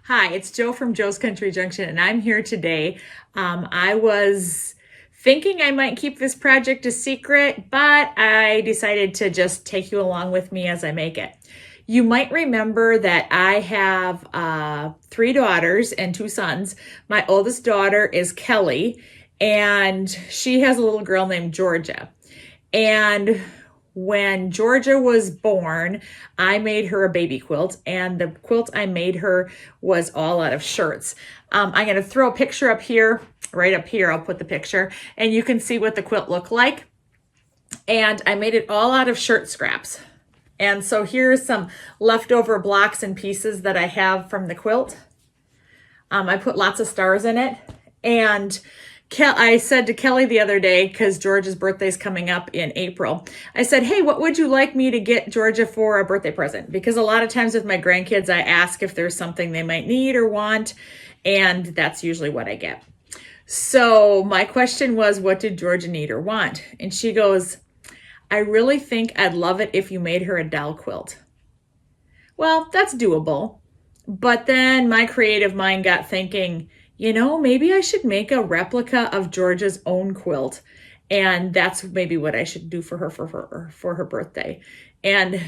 Hi, it's Joe from Joe's Country Junction, and I'm here today. I was thinking I might keep this project a secret, but I decided to just take you along with me as I make it. You might remember that I have 3 daughters and 2 sons. My oldest daughter is Kelly, and she has a little girl named Georgia. And when Georgia was born, I made her a baby quilt, and the quilt I made her was all out of shirts. I'm going to throw a picture up here, right up here. I'll put the picture, and you can see what the quilt looked like. And I made it all out of shirt scraps. And so here's some leftover blocks and pieces that I have from the quilt. I put lots of stars in it, and I said to Kelly the other day, because Georgia's birthday is coming up in April, I said, hey, what would you like me to get Georgia for a birthday present? Because a lot of times with my grandkids, I ask if there's something they might need or want, and that's usually what I get. So my question was, what did Georgia need or want? And she goes, I really think I'd love it if you made her a doll quilt. Well, that's doable. But then my creative mind got thinking, you know, maybe I should make a replica of Georgia's own quilt. And that's maybe what I should do for her for her birthday. And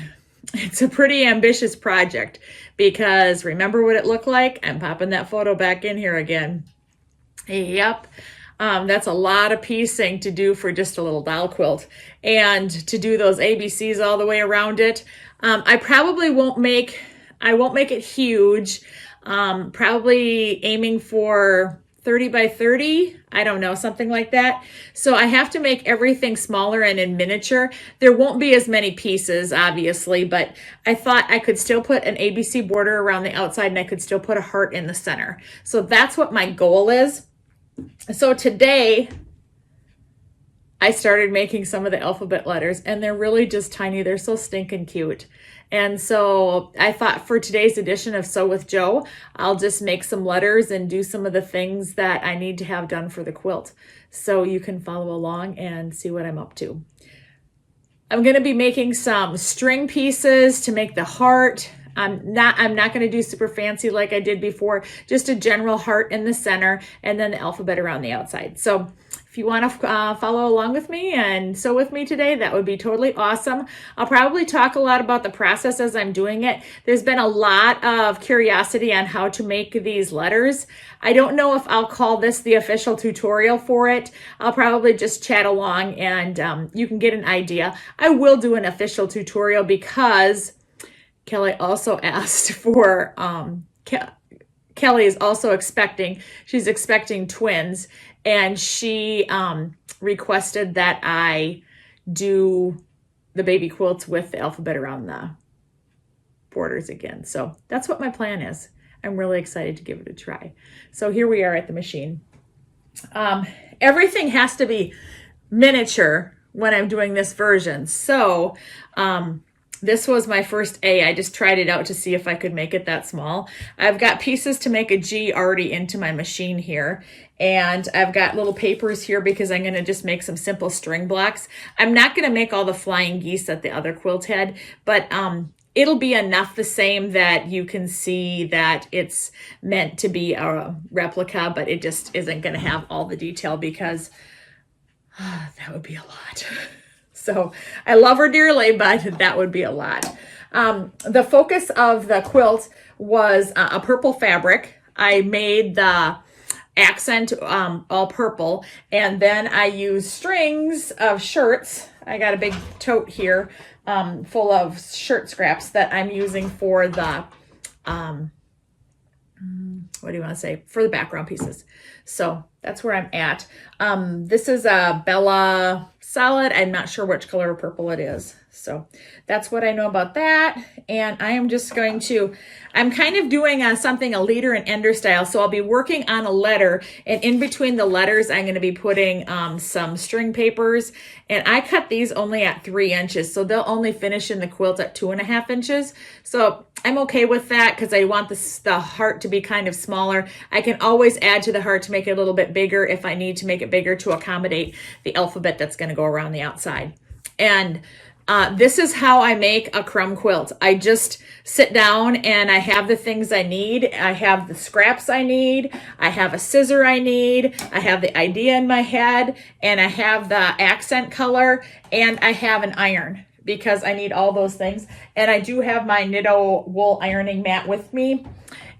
it's a pretty ambitious project because remember what it looked like? I'm popping that photo back in here again. Yep. That's a lot of piecing to do for just a little doll quilt. And to do those ABCs all the way around it. I probably won't make it huge. Probably aiming for 30 by 30. I don't know, something like that. So I have to make everything smaller and in miniature. There won't be as many pieces, obviously, but I thought I could still put an ABC border around the outside and I could still put a heart in the center. So that's what my goal is. So today I started making some of the alphabet letters, and they're really just tiny. They're so stinking cute. And so I thought for today's edition of Sew with Joe, I'll just make some letters and do some of the things that I need to have done for the quilt. So you can follow along and see what I'm up to. I'm going to be making some string pieces to make the heart. I'm not going to do super fancy like I did before, just a general heart in the center and then the alphabet around the outside. So if you want to follow along with me and sew with me today, that would be totally awesome. I'll probably talk a lot about the process as I'm doing it. There's been a lot of curiosity on how to make these letters. I don't know if I'll call this the official tutorial for it. I'll probably just chat along and you can get an idea. I will do an official tutorial because Kelly also asked for, Kelly is also expecting twins, and she requested that I do the baby quilts with the alphabet around the borders again. So that's what my plan is. I'm really excited to give it a try. So here we are at the machine. Everything has to be miniature when I'm doing this version. So, this was my first A. I just tried it out to see if I could make it that small. I've got pieces to make a G already into my machine here. And I've got little papers here because I'm going to just make some simple string blocks. I'm not going to make all the flying geese that the other quilt had, but it'll be enough the same that you can see that it's meant to be a replica, but it just isn't going to have all the detail because that would be a lot. So I love her dearly, but that would be a lot. The focus of the quilt was a purple fabric. I made the accent all purple, and then I used strings of shirts. I got a big tote here full of shirt scraps that I'm using for the, what do you want to say? For the background pieces. So that's where I'm at. This is a Bella Solid. I'm not sure which color of purple it is. So that's what I know about that. And I am just going to, I'm kind of doing something a leader and ender style. So I'll be working on a letter, and in between the letters, I'm going to be putting some string papers. And I cut these only at 3 inches. So they'll only finish in the quilt at 2.5 inches. So I'm okay with that because I want the heart to be kind of smaller. I can always add to the heart to make it a little bit bigger if I need to make it bigger to accommodate the alphabet that's going to go around the outside. And This is how I make a crumb quilt. I just sit down and I have the things I need. I have the scraps I need. I have a scissor I need. I have the idea in my head, and I have the accent color, and I have an iron because I need all those things. And I do have my Nitto wool ironing mat with me,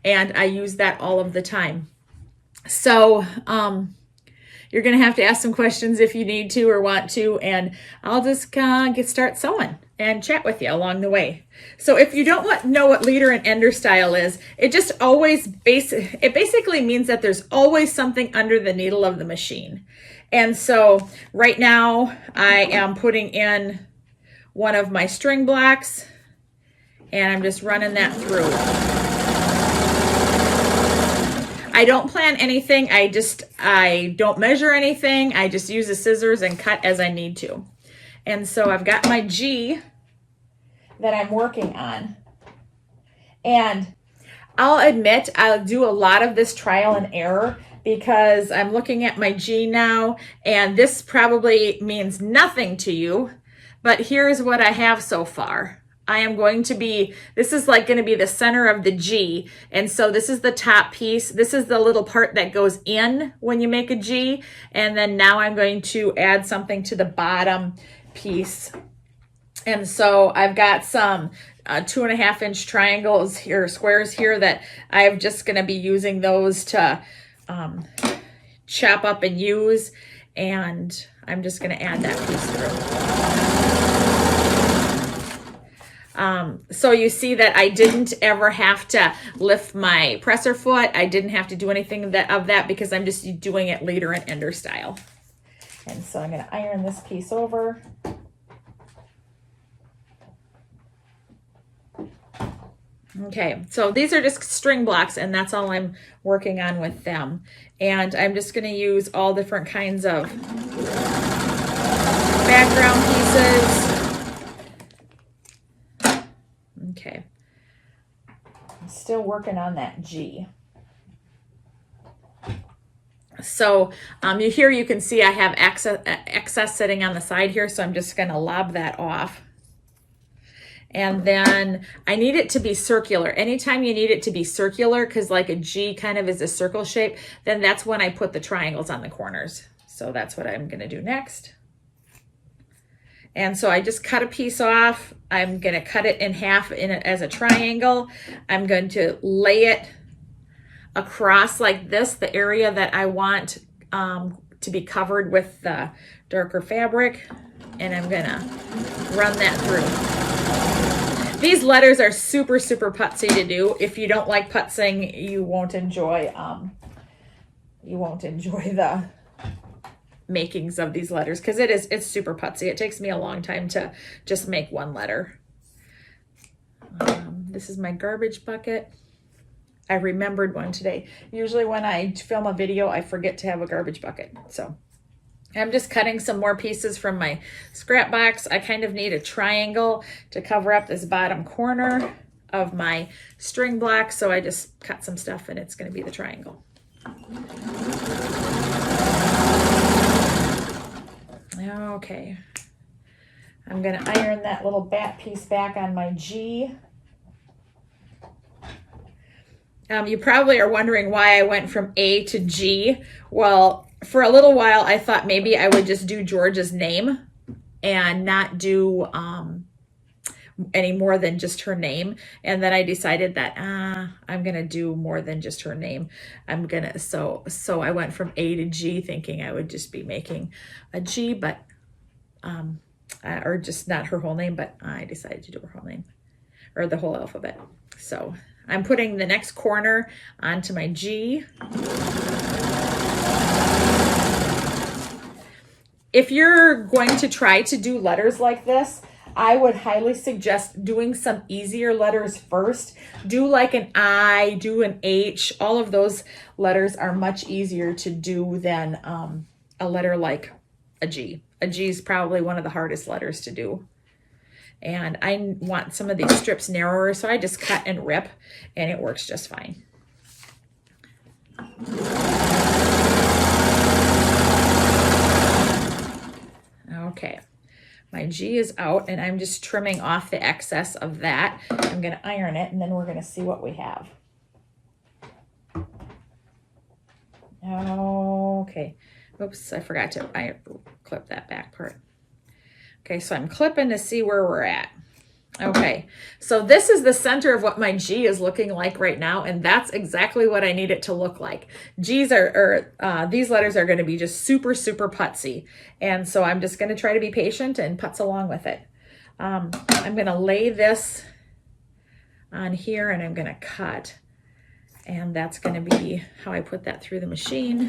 and I use that all of the time. So, you're going to have to ask some questions if you need to or want to, and I'll just start sewing and chat with you along the way. So if you don't know what leader and ender style is, it just always it basically means that there's always something under the needle of the machine. And so right now I am putting in one of my string blocks, and I'm just running that through. I don't plan anything. I don't measure anything. I just use the scissors and cut as I need to. And so I've got my G that I'm working on. And I'll admit I'll do a lot of this trial and error because I'm looking at my G now, and this probably means nothing to you, but here's what I have so far. I am going to be, this is like going to be the center of the G. And so this is the top piece. This is the little part that goes in when you make a G. And then now I'm going to add something to the bottom piece. And so I've got some 2.5 inch triangles here, squares here, that I'm just going to be using those to chop up and use. And I'm just going to add that piece through. So you see that I didn't ever have to lift my presser foot. I didn't have to do anything of that because I'm just doing it leader and ender style. And so I'm going to iron this piece over. Okay, so these are just string blocks, and that's all I'm working on with them. And I'm just going to use all different kinds of background pieces. Okay, I'm still working on that G. So you can see I have excess sitting on the side here, so I'm just going to lob that off. And then I need it to be circular. Anytime you need it to be circular, because like a G kind of is a circle shape, then that's when I put the triangles on the corners. So that's what I'm going to do next. And so I just cut a piece off. I'm going to cut it in half as a triangle. I'm going to lay it across like this, the area that I want to be covered with the darker fabric. And I'm going to run that through. These letters are super, super putsy to do. If you don't like putzing, you won't enjoy the makings of these letters, because it's super putsy. It takes me a long time to just make one letter. This is my garbage bucket. I remembered one today. Usually when I film a video, I forget to have a garbage bucket. So I'm just cutting some more pieces from my scrap box. I kind of need a triangle to cover up this bottom corner of my string block. So I just cut some stuff, and it's going to be the triangle. Okay, I'm going to iron that little back piece back on my G. You probably are wondering why I went from A to G. Well, for a little while, I thought maybe I would just do George's name and not do any more than just her name. And then I decided that I'm going to do more than just her name. So I went from A to G, thinking I would just be making a G, but or just not her whole name, but I decided to do her whole name, or the whole alphabet. So I'm putting the next corner onto my G. If you're going to try to do letters like this, I would highly suggest doing some easier letters first. Do like an I, do an H. All of those letters are much easier to do than a letter like a G. A G is probably one of the hardest letters to do. And I want some of these strips narrower, so I just cut and rip, and it works just fine. Okay. My G is out, and I'm just trimming off the excess of that. I'm going to iron it, and then we're going to see what we have. Okay. Oops, I forgot to clip that back part. Okay, so I'm clipping to see where we're at. Okay, so this is the center of what my G is looking like right now, and that's exactly what I need it to look like. G's these letters are going to be just super, super putsy, and so I'm just going to try to be patient and putz along with it. I'm going to lay this on here, and I'm going to cut, and that's going to be how I put that through the machine.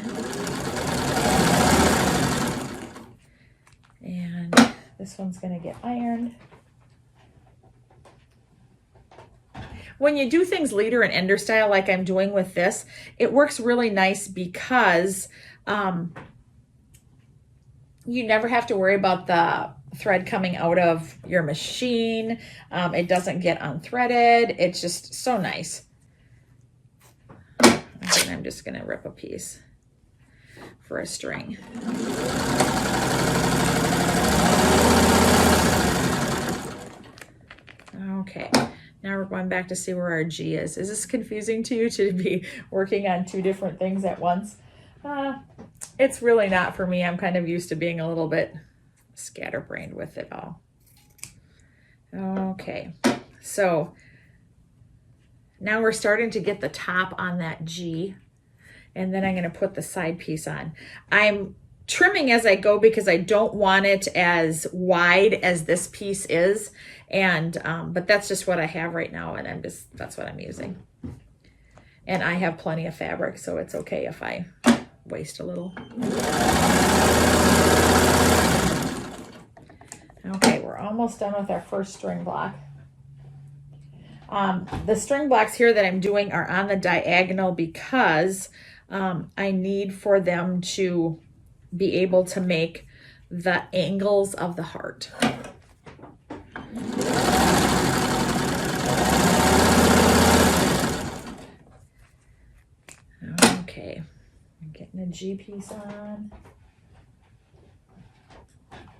And this one's going to get ironed. When you do things leader and ender style like I'm doing with this, it works really nice because you never have to worry about the thread coming out of your machine. It doesn't get unthreaded. It's just so nice. And I'm just going to rip a piece for a string. Okay. Now we're going back to see where our G is. Is this confusing to you to be working on two different things at once? It's really not for me. I'm kind of used to being a little bit scatterbrained with it all. Okay, so now we're starting to get the top on that G, and then I'm going to put the side piece on. I'm trimming as I go because I don't want it as wide as this piece is, and but that's just what I have right now, and that's what I'm using. And I have plenty of fabric, so it's okay if I waste a little. Okay, we're almost done with our first string block. The string blocks here that I'm doing are on the diagonal because I need for them to be able to make the angles of the heart. Okay, I'm getting a G piece on.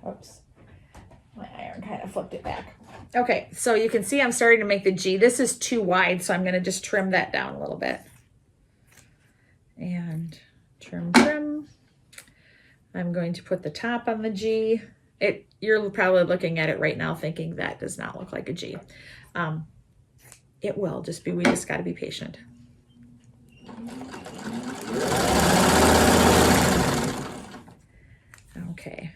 Oops, my iron kind of flipped it back. Okay, so you can see I'm starting to make the G. This is too wide, so I'm going to just trim that down a little bit. And trim, trim. I'm going to put the top on the G. You're probably looking at it right now thinking that does not look like a G. It will, we just got to be patient. Okay,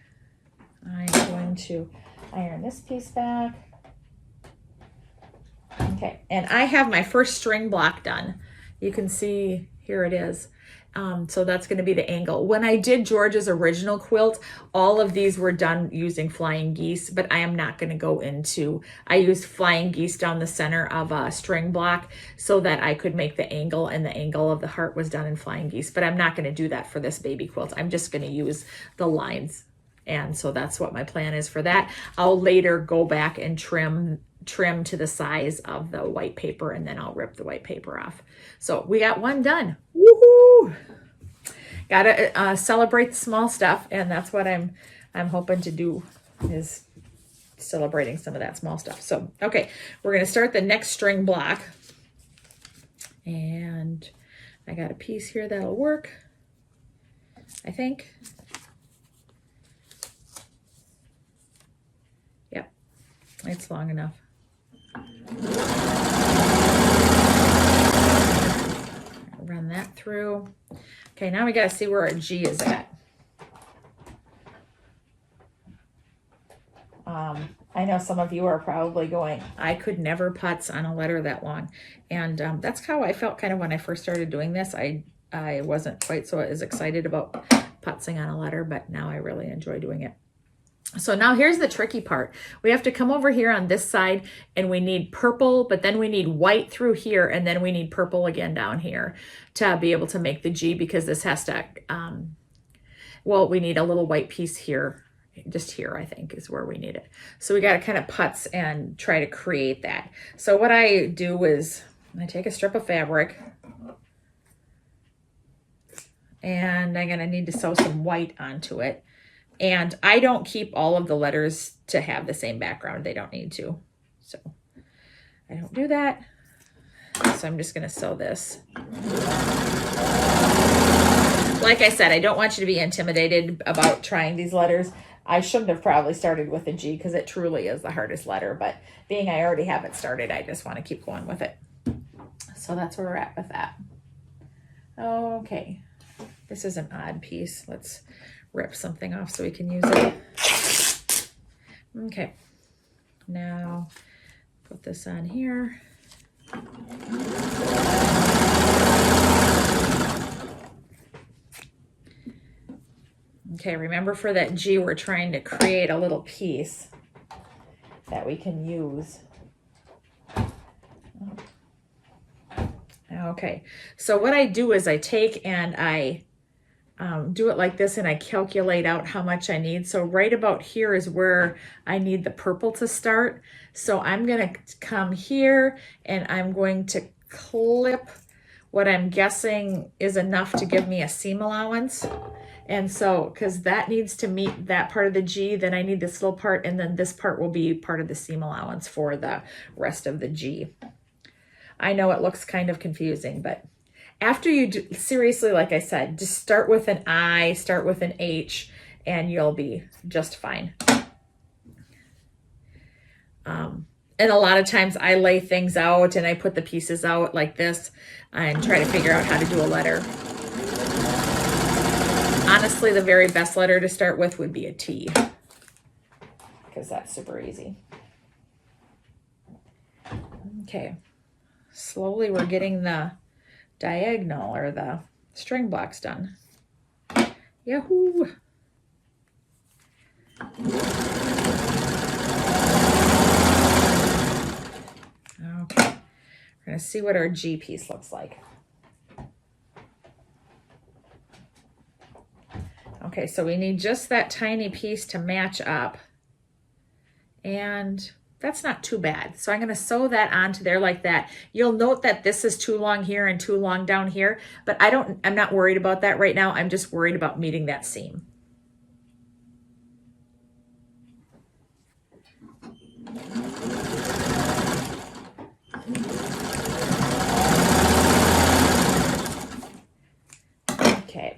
I'm going to iron this piece back. Okay, and I have my first string block done. You can see here it is. So that's going to be the angle. When I did George's original quilt, all of these were done using flying geese, but I am not going to go into, I used flying geese down the center of a string block so that I could make the angle, and the angle of the heart was done in flying geese, but I'm not going to do that for this baby quilt. I'm just going to use the lines. And so that's what my plan is for that. I'll later go back and trim to the size of the white paper, and then I'll rip the white paper off. So we got one done. Woohoo! Gotta celebrate the small stuff, and that's what I'm hoping to do, is celebrating some of that small stuff. So okay, we're gonna start the next string block, and I got a piece here that'll work, I think. Yep, it's long enough. Run that through. Okay, now we got to see where our G is at. I know some of you are probably going, I could never putz on a letter that long. And that's how I felt kind of when I first started doing this. I wasn't quite so as excited about putzing on a letter, but now I really enjoy doing it. So now here's the tricky part. We have to come over here on this side, and we need purple, but then we need white through here, and then we need purple again down here to be able to make the G, because this has to, well, we need a little white piece here, just here, I think is where we need it. So we got to kind of putz and try to create that. So what I do is I take a strip of fabric, and I'm going to need to sew some white onto it. And I don't keep all of the letters to have the same background. They don't need to. So I don't do that. So I'm just going to sew this. Like I said, I don't want you to be intimidated about trying these letters. I shouldn't have probably started with a G because it truly is the hardest letter. But being I already have it started, I just want to keep going with it. So that's where we're at with that. Okay. This is an odd piece. Let's rip something off so we can use it. Okay. Now put this on here. Okay, remember for that G, we're trying to create a little piece that we can use. Okay, so what I do is I take and I do it like this, and I calculate out how much I need. So right about here is where I need the purple to start. So I'm going to come here and I'm going to clip what I'm guessing is enough to give me a seam allowance. And so, because that needs to meet that part of the G, then I need this little part, and then this part will be part of the seam allowance for the rest of the G. I know it looks kind of confusing, but after you do, seriously, like I said, just start with an I, start with an H, and you'll be just fine. And a lot of times I lay things out and I put the pieces out like this and try to figure out how to do a letter. Honestly, the very best letter to start with would be a T, because that's super easy. Okay, slowly we're getting the diagonal or the string blocks done. Yahoo! Okay, we're going to see what our G piece looks like. Okay, so we need just that tiny piece to match up, and that's not too bad. So I'm going to sew that onto there like that. You'll note that this is too long here and too long down here, but I'm not worried about that right now. I'm just worried about meeting that seam. Okay.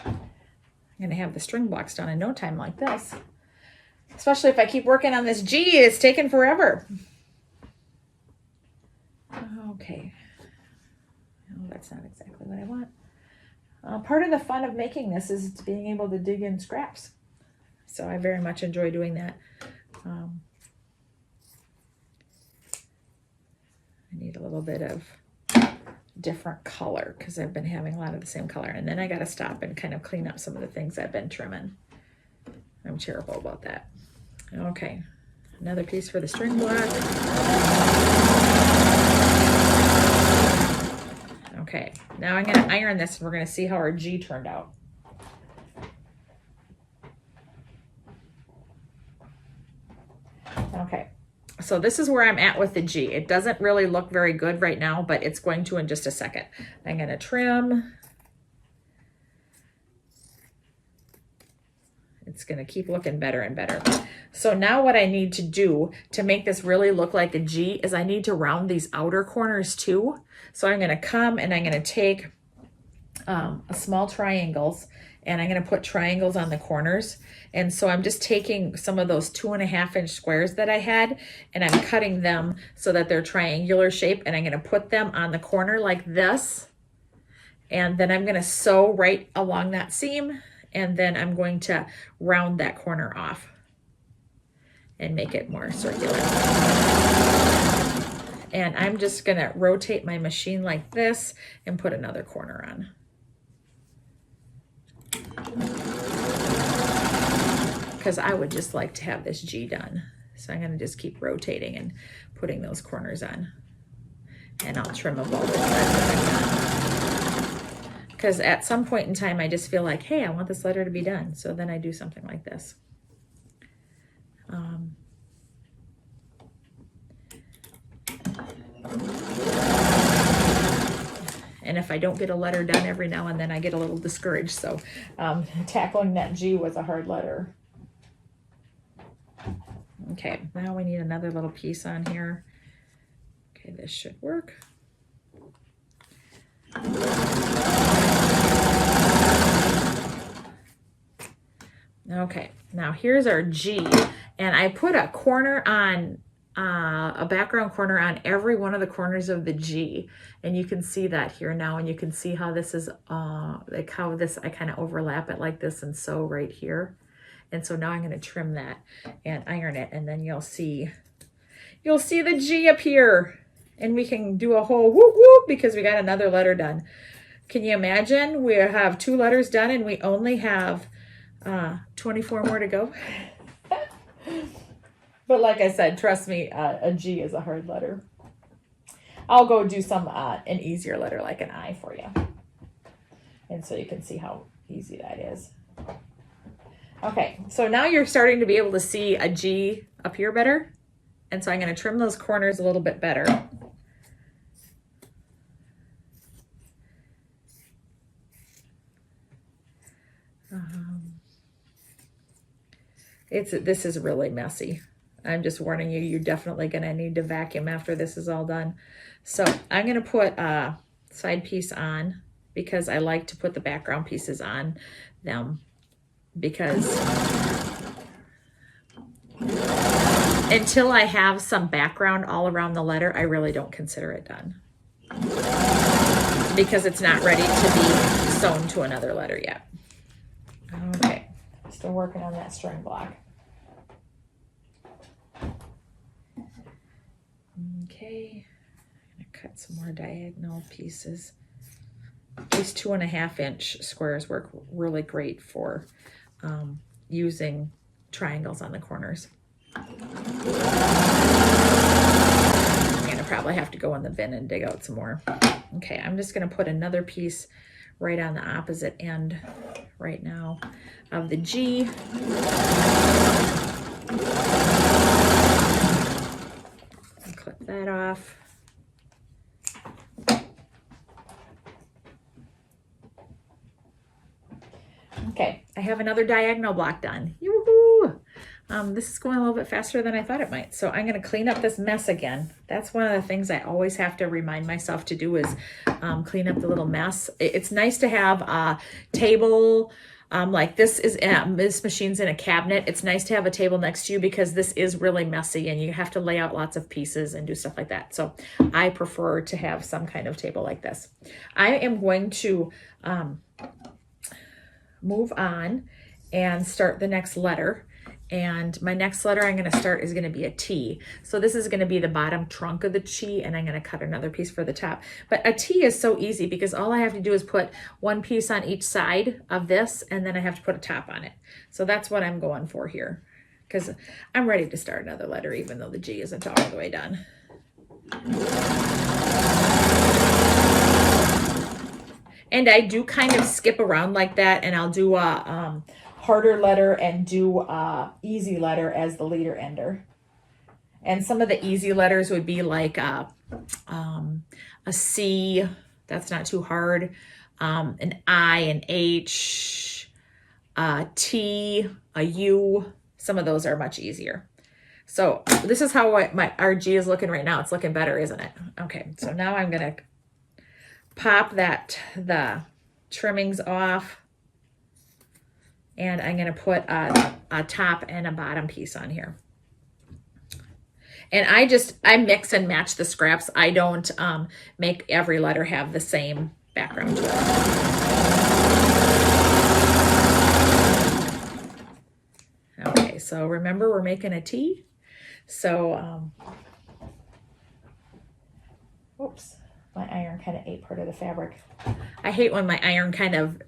I'm going to have the string blocks done in no time like this. Especially if I keep working on this G, it's taking forever. Okay. Oh, that's not exactly what I want. Part of the fun of making this is being able to dig in scraps. So I very much enjoy doing that. I need a little bit of different color because I've been having a lot of the same color, and then I got to stop and kind of clean up some of the things I've been trimming. I'm terrible about that. Okay, another piece for the string block. Okay, now I'm going to iron this and we're going to see how our G turned out. Okay. So this is where I'm at with the G. It doesn't really look very good right now, but it's going to in just a second. I'm going to trim. It's going to keep looking better and better. So now what I need to do to make this really look like a G is I need to round these outer corners too. So I'm going to come and I'm going to take small triangles, and I'm going to put triangles on the corners. And so I'm just taking some of those 2.5 inch squares that I had, and I'm cutting them so that they're triangular shape, and I'm going to put them on the corner like this. And then I'm going to sew right along that seam, and then I'm going to round that corner off and make it more circular. And I'm just going to rotate my machine like this and put another corner on. Because I would just like to have this G done. So I'm going to just keep rotating and putting those corners on. And I'll trim up all the threads. Because at some point in time, I just feel like, hey, I want this letter to be done. So then I do something like this. And if I don't get a letter done every now and then, I get a little discouraged. So tackling that G was a hard letter. Okay, now we need another little piece on here. Okay, this should work. Okay, now here's our G, and I put a corner on, a background corner on every one of the corners of the G, and you can see that here now, and you can see how this is, like how this, I kind of overlap it like this and sew right here. And so now I'm going to trim that and iron it, and then you'll see the G appear, and we can do a whole whoop whoop because we got another letter done. Can you imagine? We have 2 letters done and we only have 24 more to go. But like I said, trust me, a G is a hard letter. I'll go do some an easier letter like an I for you, and so you can see how easy that is. Okay, so now you're starting to be able to see a G appear better, and so I'm going to trim those corners a little bit better. This is really messy. I'm just warning you, you're definitely going to need to vacuum after this is all done. So I'm going to put a side piece on because I like to put the background pieces on them, because until I have some background all around the letter, I really don't consider it done, because it's not ready to be sewn to another letter yet. Okay, still working on that string block. Okay, I'm gonna cut some more diagonal pieces. These 2.5 inch squares work really great for using triangles on the corners. I'm gonna probably have to go in the bin and dig out some more. Okay, I'm just gonna put another piece right on the opposite end right now of the G. Clip that off. Okay, I have another diagonal block done. Yoo-hoo! This is going a little bit faster than I thought it might. So I'm going to clean up this mess again. That's one of the things I always have to remind myself to do, is clean up the little mess. It's nice to have a table. Like this machine's in a cabinet. It's nice to have a table next to you because this is really messy and you have to lay out lots of pieces and do stuff like that. So I prefer to have some kind of table like this. I am going to move on and start the next letter. And my next letter I'm going to start is going to be a T. So this is going to be the bottom trunk of the T, and I'm going to cut another piece for the top. But a T is so easy because all I have to do is put one piece on each side of this, and then I have to put a top on it. So that's what I'm going for here, because I'm ready to start another letter even though the G isn't all the way done. And I do kind of skip around like that, and I'll do a harder letter and do a easy letter as the leader ender. And some of the easy letters would be like a C, that's not too hard, an I, an H, a T, a U. Some of those are much easier. So this is how our G is looking right now. It's looking better, isn't it? Okay, so now I'm gonna pop the trimmings off, and I'm going to put a top and a bottom piece on here. And I mix and match the scraps. I don't make every letter have the same background to it. Okay, so remember we're making a T. So, oops. My iron kind of ate part of the fabric. I hate when my iron kind of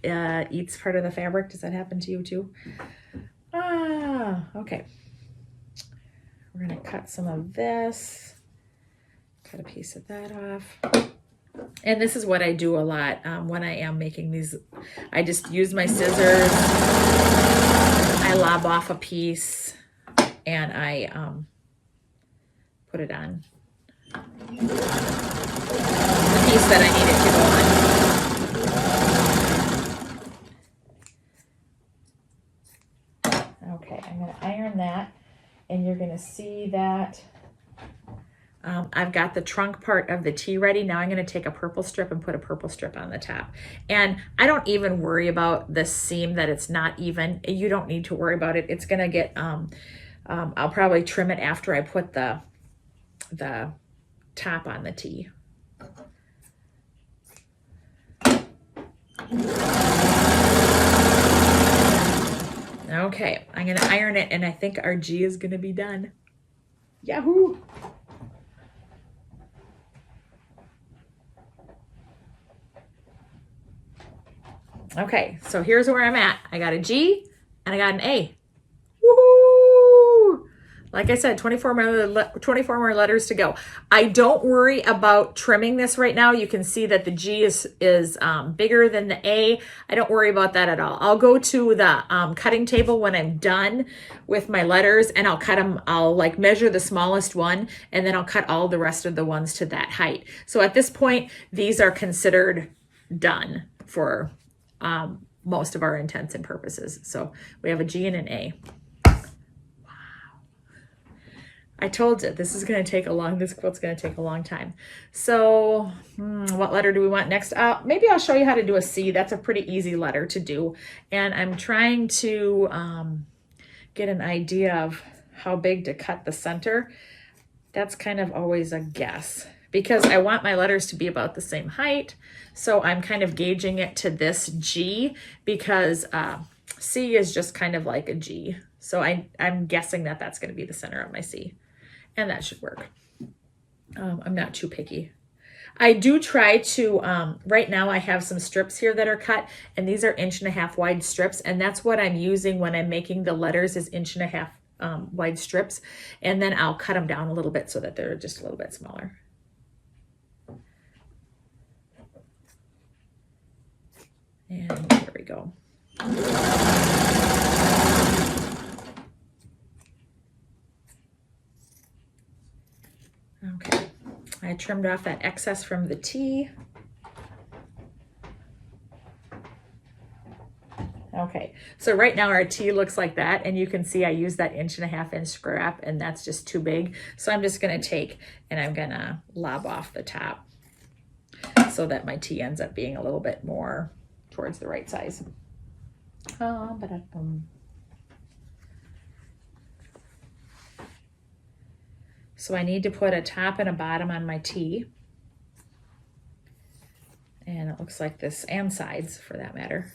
eats part of the fabric. Does that happen to you too? Okay. We're going to cut some of this. Cut a piece of that off. And this is what I do a lot when I am making these. I just use my scissors. I lob off a piece and I put it on. Piece that I need it to go on. Okay, I'm going to iron that, and you're going to see that I've got the trunk part of the tee ready. Now I'm going to take a purple strip and put a purple strip on the top. And I don't even worry about the seam that it's not even. You don't need to worry about it. It's going to get, I'll probably trim it after I put the top on the tee. Okay, I'm going to iron it, and I think our G is going to be done. Yahoo! Okay, so here's where I'm at. I got a G and I got an A. Woohoo! Like I said, 24 more letters to go. I don't worry about trimming this right now. You can see that the G is bigger than the A. I don't worry about that at all. I'll go to the cutting table when I'm done with my letters, and I'll cut them. I'll like measure the smallest one, and then I'll cut all the rest of the ones to that height. So at this point, these are considered done for most of our intents and purposes. So we have a G and an A. Wow. I told you this quilt's going to take a long time. So what letter do we want next? Maybe I'll show you how to do a C. That's a pretty easy letter to do. And I'm trying to get an idea of how big to cut the center. That's kind of always a guess, because I want my letters to be about the same height. So I'm kind of gauging it to this G, because C is just kind of like a G. So I'm guessing that that's going to be the center of my C, and that should work. I'm not too picky. I do try to, right now I have some strips here that are cut, and these are 1.5 inch wide strips, and that's what I'm using when I'm making the letters, is 1.5 inch wide strips, and then I'll cut them down a little bit so that they're just a little bit smaller. And there we go. Okay, I trimmed off that excess from the T. Okay, so right now our T looks like that, and you can see I used that 1.5 inch scrap, and that's just too big. So I'm just gonna take and I'm gonna lob off the top so that my T ends up being a little bit more towards the right size. So I need to put a top and a bottom on my T. And it looks like this, and sides for that matter.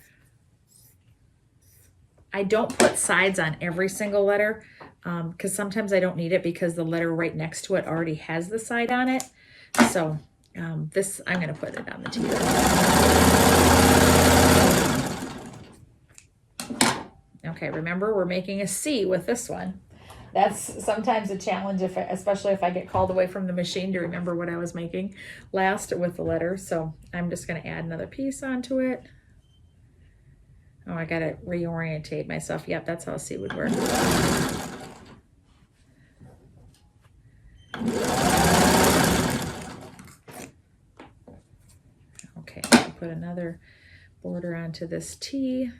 I don't put sides on every single letter because sometimes I don't need it, because the letter right next to it already has the side on it. So this, I'm going to put it on the T. Okay, remember we're making a C with this one. That's sometimes a challenge, especially if I get called away from the machine, to remember what I was making last with the letter. So I'm just going to add another piece onto it. Oh, I got to reorientate myself. Yep, that's how a C would work. Okay, I'll put another border onto this T.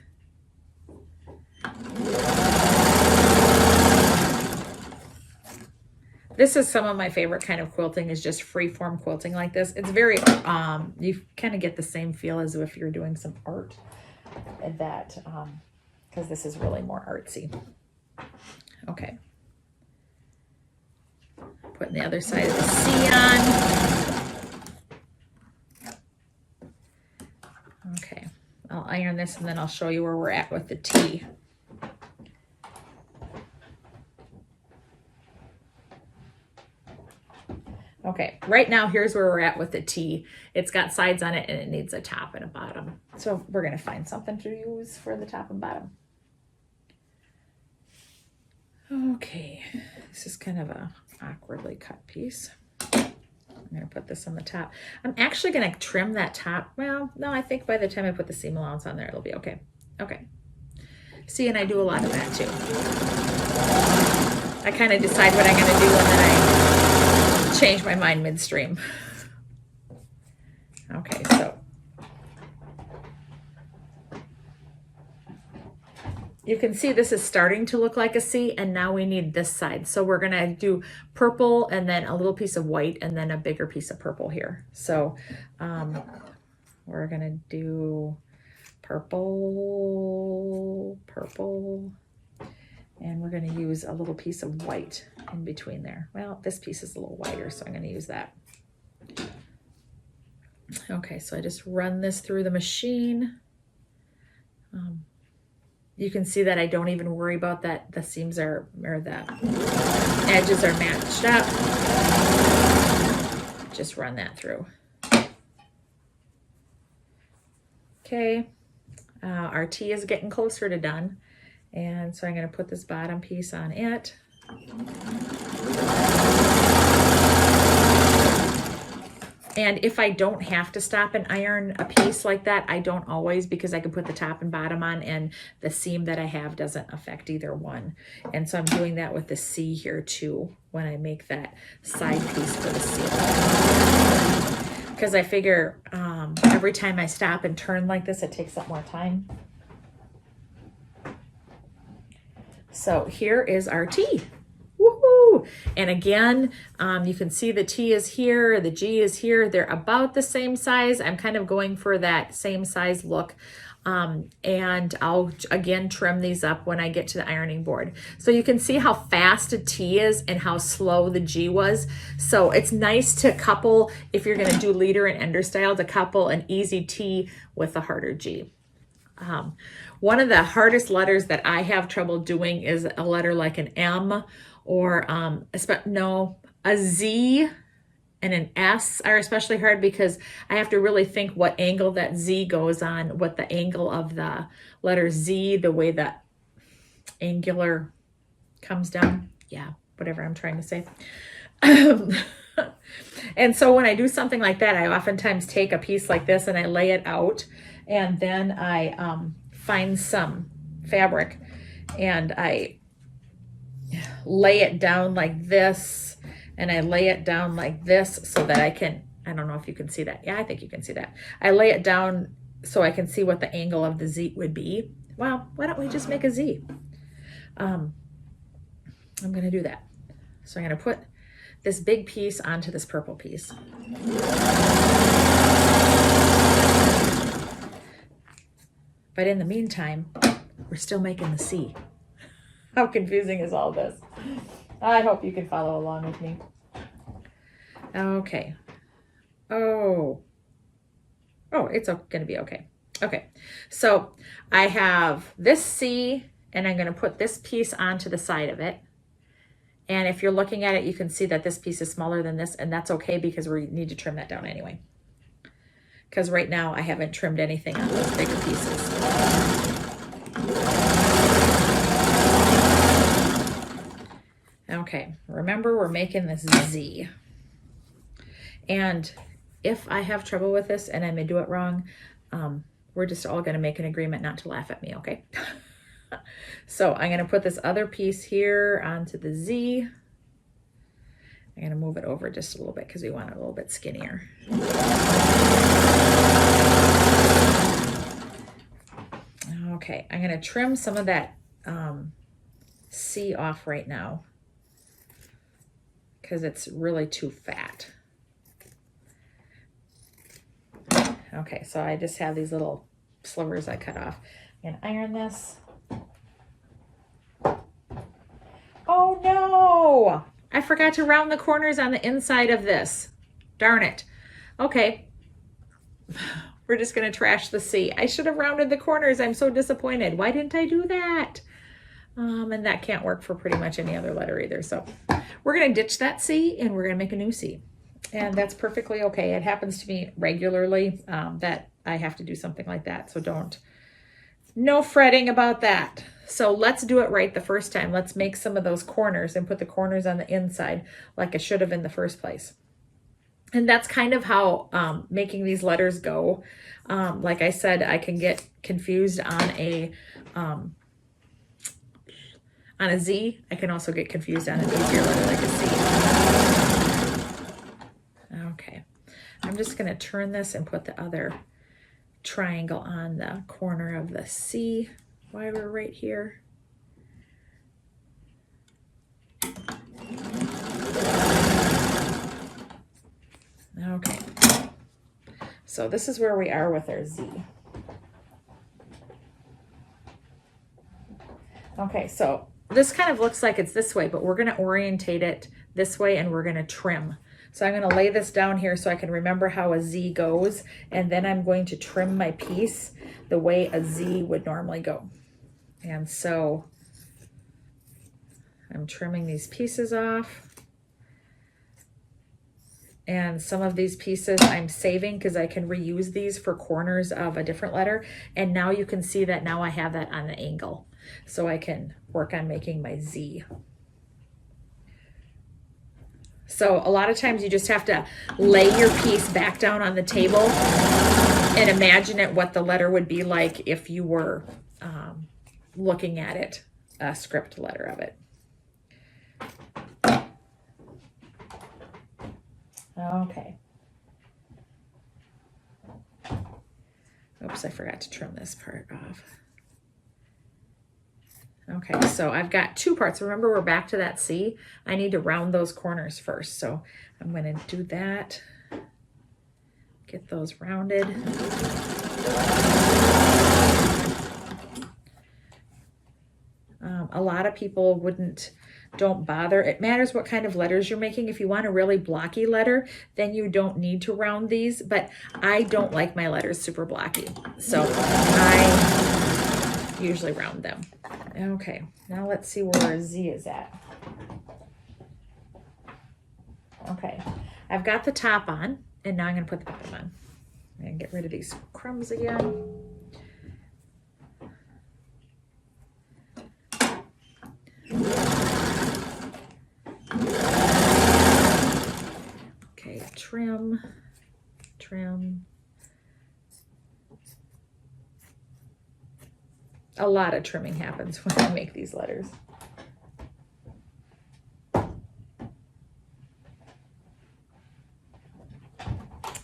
This is some of my favorite kind of quilting, is just free-form quilting like this. It's very, you kind of get the same feel as if you're doing some art, and that, because this is really more artsy. Okay. Putting the other side of the C on. Okay, I'll iron this, and then I'll show you where we're at with the T. Okay, right now here's where we're at with the T. It's got sides on it, and it needs a top and a bottom. So we're going to find something to use for the top and bottom. Okay, this is kind of a awkwardly cut piece. I'm going to put this on the top. I'm actually going to trim that top. Well, no, I think by the time I put the seam allowance on there, it'll be okay. Okay. See, and I do a lot of that too. I kind of decide what I'm going to do, and then I change my mind midstream. Okay, so you can see this is starting to look like a C, and now we need this side. So we're gonna do purple and then a little piece of white and then a bigger piece of purple here. So we're gonna do purple, purple, and we're gonna use a little piece of white in between there. Well, this piece is a little wider, so I'm gonna use that. Okay, so I just run this through the machine. You can see that I don't even worry about that. The seams are, or the edges are matched up. Just run that through. Okay, our T is getting closer to done. And so I'm going to put this bottom piece on it. And if I don't have to stop and iron a piece like that, I don't always, because I can put the top and bottom on and the seam that I have doesn't affect either one. And so I'm doing that with the C here too, when I make that side piece for the C. Because I figure every time I stop and turn like this, it takes up more time. So here is our T. Woohoo! And again, you can see the T is here, the G is here. They're about the same size. I'm kind of going for that same size look. And I'll again trim these up when I get to the ironing board. So you can see how fast a T is and how slow the G was. So it's nice to couple, if you're gonna do leader and ender style, to couple an easy T with a harder G. One of the hardest letters that I have trouble doing is a letter like an M, or a Z and an S are especially hard because I have to really think what angle that Z goes on, what the angle of the letter Z, the way that angular comes down. Yeah, whatever I'm trying to say. And so when I do something like that, I oftentimes take a piece like this and I lay it out, and then I find some fabric and I lay it down like this, and I lay it down like this so that I can, I don't know if you can see that. Yeah, I think you can see that. I lay it down so I can see what the angle of the Z would be. Well, why don't we just make a Z? I'm going to do that. So I'm going to put this big piece onto this purple piece. But in the meantime, we're still making the C. How confusing is all this? I hope you can follow along with me. Okay. Oh, it's going to be okay. Okay, so I have this C, and I'm going to put this piece onto the side of it. And if you're looking at it, you can see that this piece is smaller than this, and that's okay because we need to trim that down anyway. Because right now I haven't trimmed anything on those bigger pieces. Okay, remember we're making this Z. And if I have trouble with this and I may do it wrong, we're just all going to make an agreement not to laugh at me, okay? So I'm going to put this other piece here onto the Z. I'm going to move it over just a little bit because we want it a little bit skinnier. Okay, I'm going to trim some of that C off right now because it's really too fat. Okay, so I just have these little slivers I cut off. I'm going to iron this. Oh no! I forgot to round the corners on the inside of this. Darn it. Okay. We're just going to trash the C. I should have rounded the corners. I'm so disappointed. Why didn't I do that? And that can't work for pretty much any other letter either. So we're going to ditch that C and we're going to make a new C. And that's perfectly okay. It happens to me regularly that I have to do something like that. So no fretting about that. So let's do it right the first time. Let's make some of those corners and put the corners on the inside like I should have in the first place. And that's kind of how making these letters go. Like I said, I can get confused on a Z. I can also get confused on an easier letter like a C. Okay, I'm just going to turn this and put the other triangle on the corner of the C. while we're right here. Okay, so this is where we are with our Z. Okay, so this kind of looks like it's this way, but we're going to orientate it this way and we're going to trim. So I'm going to lay this down here so I can remember how a Z goes, and then I'm going to trim my piece the way a Z would normally go. And so I'm trimming these pieces off. And some of these pieces I'm saving because I can reuse these for corners of a different letter. And now you can see that now I have that on the angle. So I can work on making my Z. So a lot of times you just have to lay your piece back down on the table and imagine it what the letter would be like if you were looking at it, a script letter of it. Okay. Oops, I forgot to trim this part off. Okay, so I've got two parts. Remember, we're back to that C. I need to round those corners first. So I'm going to do that. Get those rounded. A lot of people don't bother. It matters what kind of letters you're making. If you want a really blocky letter, then you don't need to round these, but I don't like my letters super blocky. So I usually round them. Okay, now let's see where our Z is at. Okay, I've got the top on, and now I'm going to put the bottom on. I'm going to get rid of these crumbs again. Okay, trim. A lot of trimming happens when I make these letters.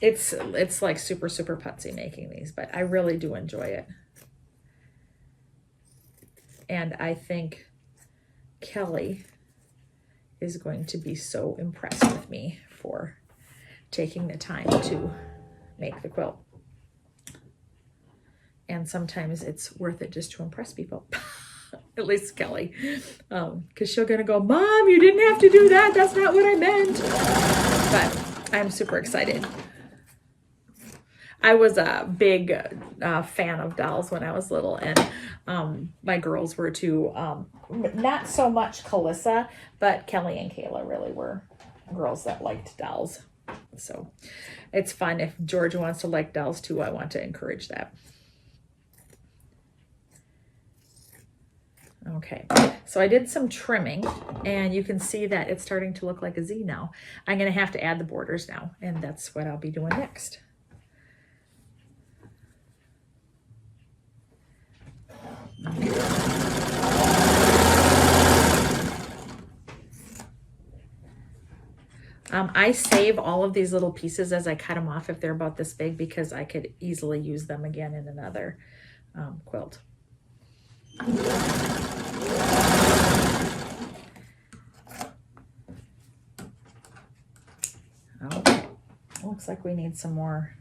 It's like super putsy making these, but I really do enjoy it. And I think Kelly is going to be so impressed with me for taking the time to make the quilt. And sometimes it's worth it just to impress people. At least Kelly. Because she'll gonna go, Mom, you didn't have to do that. That's not what I meant. But I'm super excited. I was a big fan of dolls when I was little, and my girls were too. Not so much Calissa, but Kelly and Kayla really were girls that liked dolls. So it's fun. If Georgia wants to like dolls too, I want to encourage that. Okay, so I did some trimming, and you can see that it's starting to look like a Z now. I'm going to have to add the borders now, and that's what I'll be doing next. Okay. I save all of these little pieces as I cut them off if they're about this big, because I could easily use them again in another quilt. Okay, looks like we need some more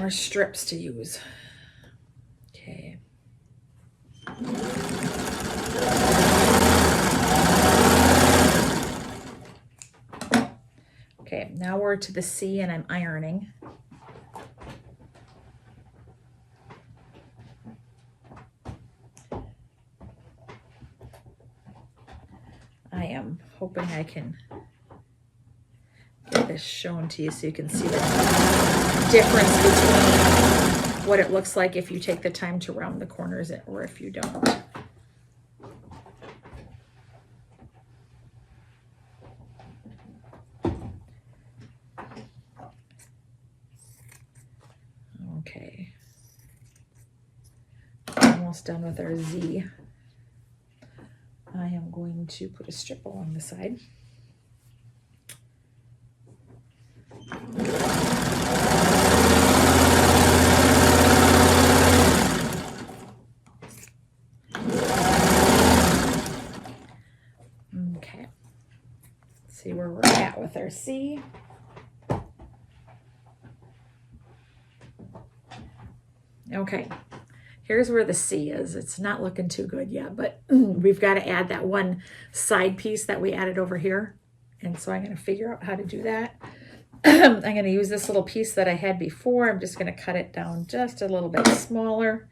strips to use. Okay. Okay, now we're to the C, and I'm ironing. I am hoping I can get this shown to you so you can see the difference between what it looks like if you take the time to round the corners or if you don't. Okay. Almost done with our Z. I am going to put a strip along the side. that with our C. Okay, here's where the C is. It's not looking too good yet, but we've got to add that one side piece that we added over here. And so I'm going to figure out how to do that. I'm going to use this little piece that I had before. I'm just going to cut it down just a little bit smaller.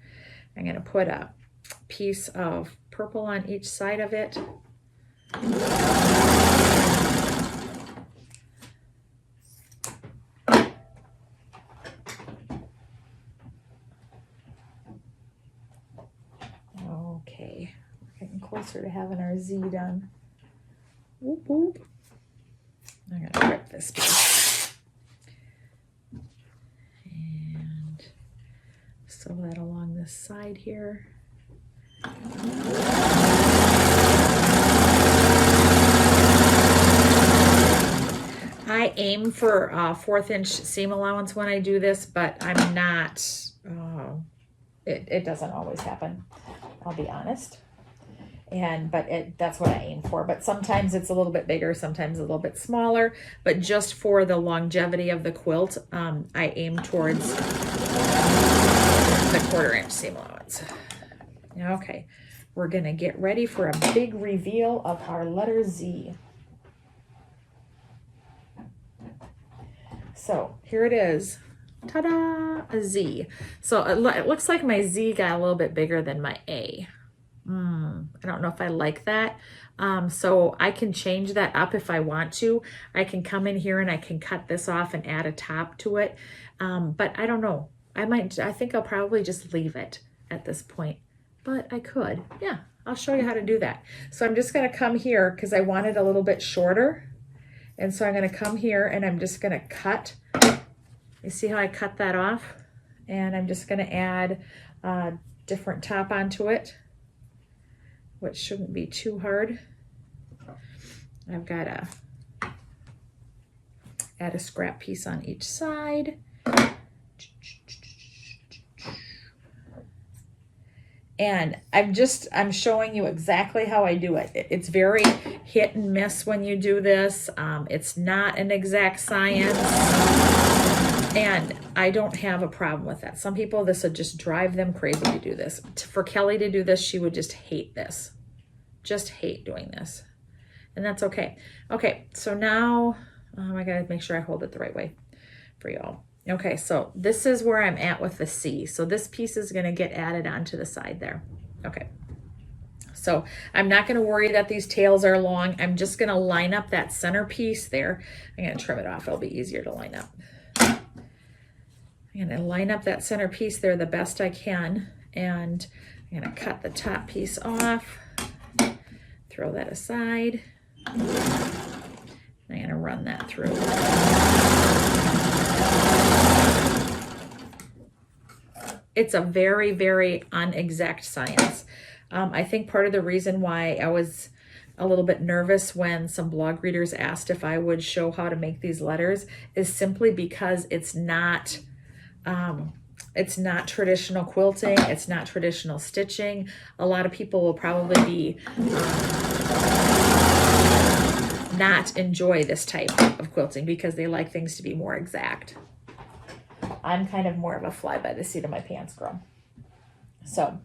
I'm going to put a piece of purple on each side of it. Okay, we're getting closer to having our Z done. Whoop, whoop. I'm going to rip this piece and sew that along this side here. I aim for a 1/4 inch seam allowance when I do this, but I'm not, it doesn't always happen, I'll be honest. That's what I aim for. But sometimes it's a little bit bigger, sometimes a little bit smaller. But just for the longevity of the quilt, I aim towards the 1/4 inch seam allowance. Okay, we're gonna get ready for a big reveal of our letter Z. So here it is. Ta-da! A Z. So it looks like my Z got a little bit bigger than my A. I don't know if I like that. So I can change that up if I want to. I can come in here and I can cut this off and add a top to it. But I don't know. I think I'll probably just leave it at this point. But I could. Yeah, I'll show you how to do that. So I'm just going to come here because I want it a little bit shorter. And so I'm going to come here and I'm just going to cut. You see how I cut that off? And I'm just going to add a different top onto it, which shouldn't be too hard. I've got to add a scrap piece on each side. And I'm showing you exactly how I do it. It's very hit and miss when you do this. It's not an exact science. And I don't have a problem with that. Some people, this would just drive them crazy to do this. For Kelly to do this, she would just hate this. Just hate doing this. And that's okay. Okay, so now, I gotta make sure I hold it the right way for y'all. Okay, so this is where I'm at with the C. So this piece is gonna get added onto the side there. Okay, so I'm not gonna worry that these tails are long. I'm just gonna line up that center piece there. I'm gonna trim it off, it'll be easier to line up. I'm gonna line up that center piece there the best I can, and I'm gonna cut the top piece off, throw that aside. I'm gonna run that through. It's a very, very unexact science. I think part of the reason why I was a little bit nervous when some blog readers asked if I would show how to make these letters is simply because it's not traditional quilting. It's not traditional stitching. A lot of people will probably be not enjoy this type of quilting because they like things to be more exact. I'm kind of more of a fly by the seat of my pants girl. So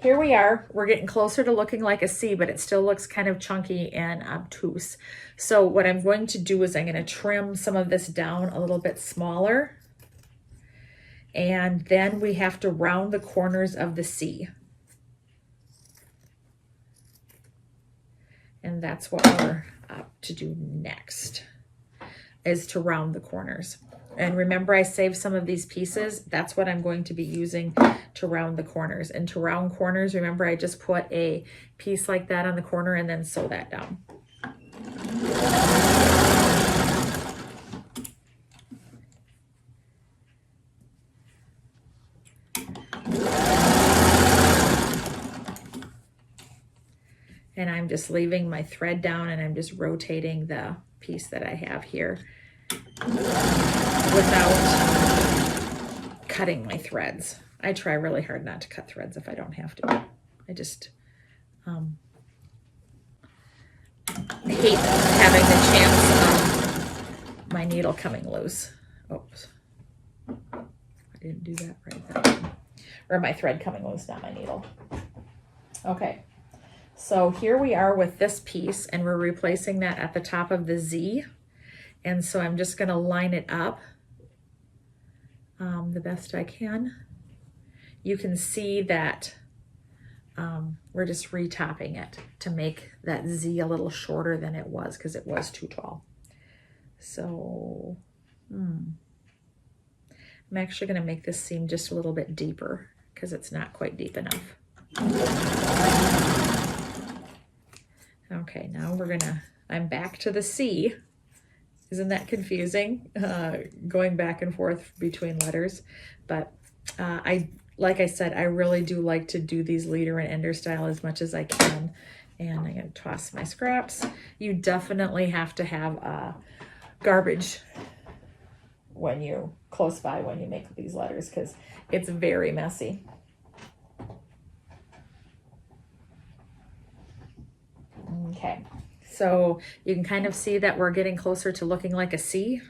here we are. We're getting closer to looking like a C, but it still looks kind of chunky and obtuse. So what I'm going to do is I'm going to trim some of this down a little bit smaller. And then we have to round the corners of the C. And that's what we're up to do next, is to round the corners. And remember, I saved some of these pieces. That's what I'm going to be using to round the corners. And to round corners, remember, I just put a piece like that on the corner and then sew that down. And I'm just leaving my thread down and I'm just rotating the piece that I have here without cutting my threads. I try really hard not to cut threads if I don't have to. I just hate having the chance of my needle coming loose. Oops. I didn't do that right that time. Or my thread coming loose, not my needle. Okay. So here we are with this piece, and we're replacing that at the top of the Z. And so I'm just going to line it up the best I can. You can see that we're just retopping it to make that Z a little shorter than it was because it was too tall. So I'm actually going to make this seam just a little bit deeper because it's not quite deep enough. Okay, now I'm back to the C. Isn't that confusing? Going back and forth between letters. But like I said, I really do like to do these leader and ender style as much as I can. And I'm going to toss my scraps. You definitely have to have garbage when you're close by when you make these letters because it's very messy. Okay, so you can kind of see that we're getting closer to looking like a C.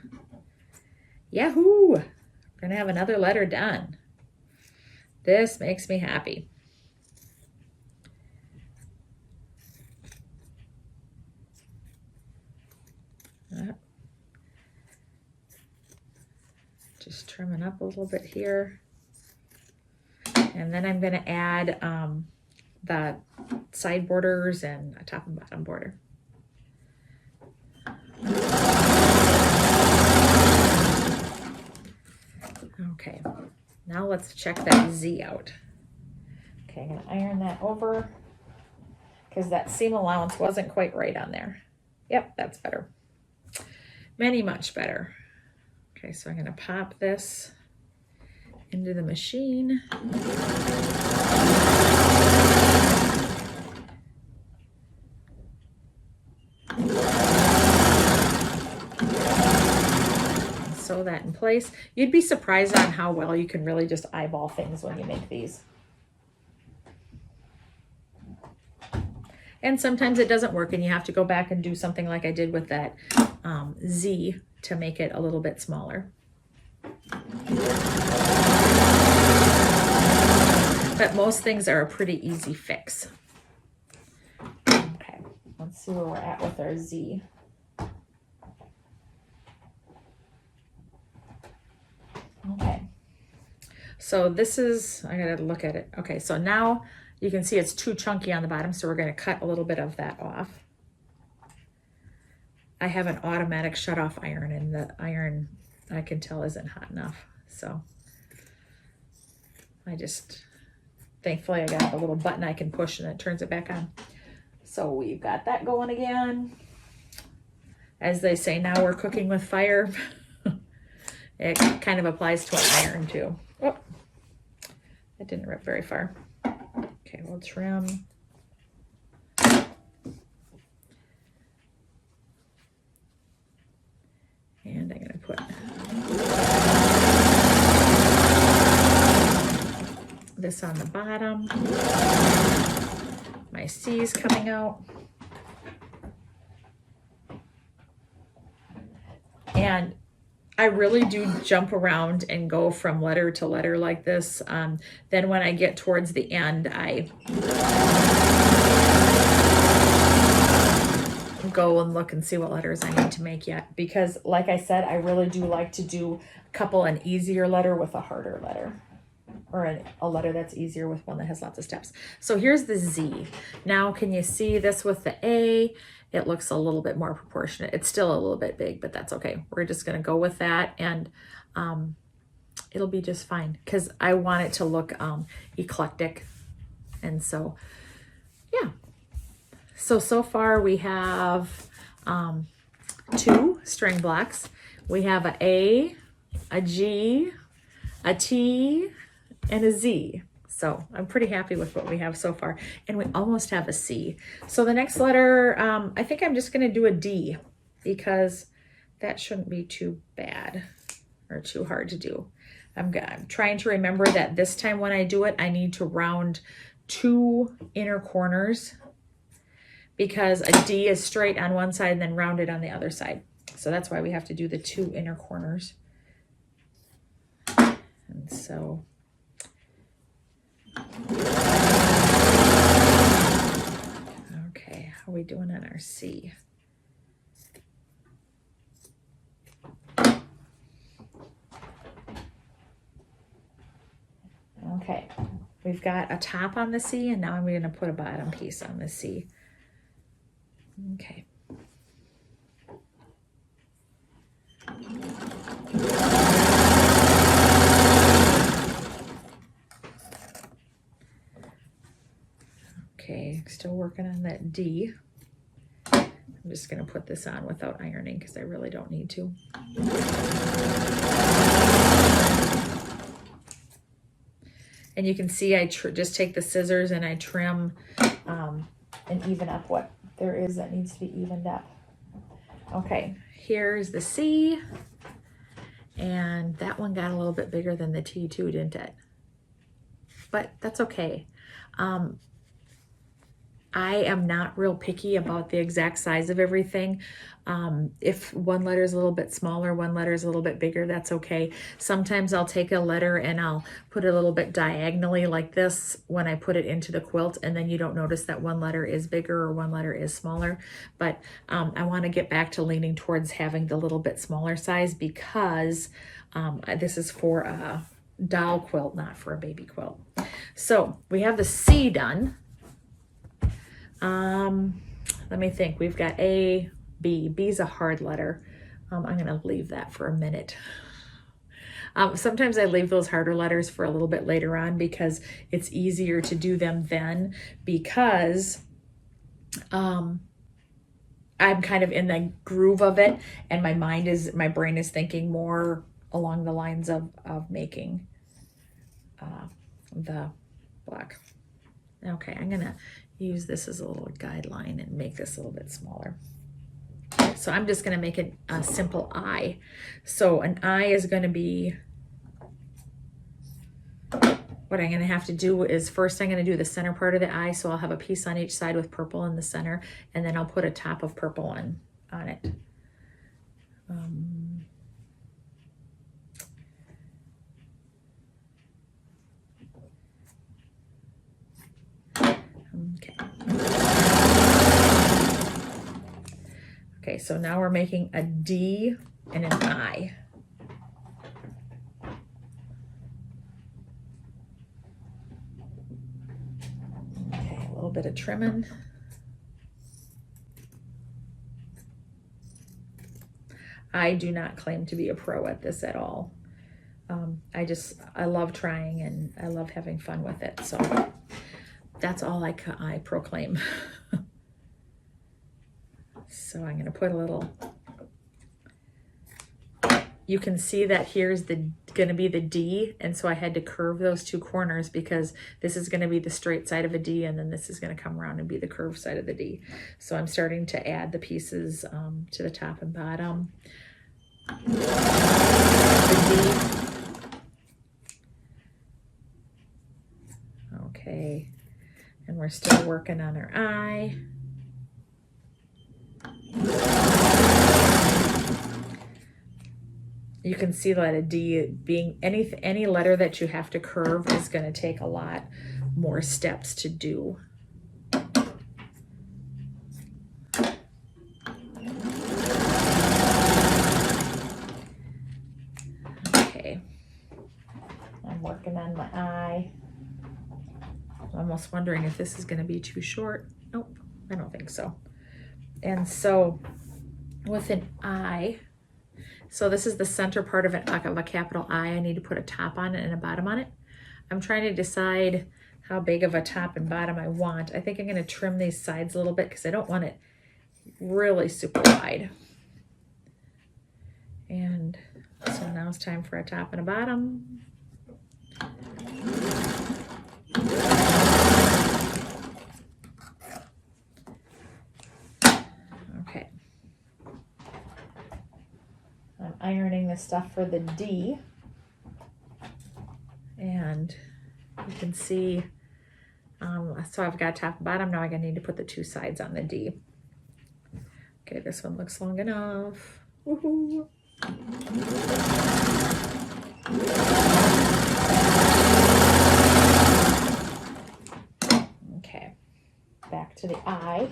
Yahoo! We're going to have another letter done. This makes me happy. Just trimming up a little bit here. And then I'm going to add the side borders and a top and bottom border. Okay, now let's check that Z out. Okay, I'm going to iron that over because that seam allowance wasn't quite right on there. Yep, that's better. Many much better. Okay, so I'm going to pop this into the machine. Sew that in place. You'd be surprised on how well you can really just eyeball things when you make these. And sometimes it doesn't work and you have to go back and do something like I did with that Z to make it a little bit smaller. But most things are a pretty easy fix. Okay, let's see where we're at with our Z. Okay, so this is, I gotta look at it. Okay, so now you can see it's too chunky on the bottom, so we're gonna cut a little bit of that off. I have an automatic shut-off iron, and the iron I can tell isn't hot enough. So thankfully I got a little button I can push and it turns it back on. So we've got that going again. As they say, now we're cooking with fire. It kind of applies to an iron too. Oh, that didn't rip very far. Okay, we'll trim. And I'm going to put this on the bottom. My C is coming out. And I really do jump around and go from letter to letter like this. Then when I get towards the end, I go and look and see what letters I need to make yet. Because like I said, I really do like to do a couple an easier letter with a harder letter. Or a letter that's easier with one that has lots of steps. So here's the Z. Now can you see this with the A? It looks a little bit more proportionate. It's still a little bit big, but that's okay. We're just gonna go with that and it'll be just fine because I want it to look eclectic. And so, yeah. So far we have 2 string blocks. We have a G, a T, and a Z. So I'm pretty happy with what we have so far. And we almost have a C. So the next letter, I think I'm just gonna do a D because that shouldn't be too bad or too hard to do. I'm trying to remember that this time when I do it, I need to round 2 inner corners because a D is straight on one side and then rounded on the other side. So that's why we have to do the 2 inner corners. And so okay, how are we doing on our C? Okay, we've got a top on the C, and now I'm going to put a bottom piece on the C. Okay. Okay, still working on that D. I'm just going to put this on without ironing because I really don't need to. And you can see I just take the scissors and I trim and even up what there is that needs to be evened up. Okay, here's the C. And that one got a little bit bigger than the T too, didn't it? But that's okay. I am not real picky about the exact size of everything. If one letter is a little bit smaller, one letter is a little bit bigger, that's okay. Sometimes I'll take a letter and I'll put it a little bit diagonally like this when I put it into the quilt, and then you don't notice that one letter is bigger or one letter is smaller. But I want to get back to leaning towards having the little bit smaller size because this is for a doll quilt, not for a baby quilt. So we have the C done. Let me think. We've got A, B. B's a hard letter. I'm going to leave that for a minute. Sometimes I leave those harder letters for a little bit later on because it's easier to do them then, because I'm kind of in the groove of it, and my brain is thinking more along the lines of making the block. Okay, I'm gonna use this as a little guideline and make this a little bit smaller. So I'm just gonna make it a simple I. So an I is gonna be, what I'm gonna have to do is first I'm gonna do the center part of the I, so I'll have a piece on each side with purple in the center, and then I'll put a top of purple on it. Okay. Okay, so now we're making a D and an I. Okay, a little bit of trimming. I do not claim to be a pro at this at all. I love trying and I love having fun with it. So that's all I proclaim. So I'm going to put a little, you can see that here's going to be the D, and so I had to curve those 2 corners because this is going to be the straight side of a D, and then this is going to come around and be the curved side of the D. So I'm starting to add the pieces to the top and bottom. The D. Okay, and we're still working on our I. You can see that a D being any letter that you have to curve is going to take a lot more steps to do. Okay, I'm working on my I. I'm almost wondering if this is going to be too short. Nope, I don't think so. And so with an I, so this is the center part of a capital I. I need to put a top on it and a bottom on it. I'm trying to decide how big of a top and bottom I want. I think I'm going to trim these sides a little bit because I don't want it really super wide. And so now it's time for a top and a bottom. Okay. I'm ironing this stuff for the D. And you can see, so I've got top and bottom. Now I'm going to need to put the 2 sides on the D. Okay, this one looks long enough. Woohoo. Okay, back to the eye.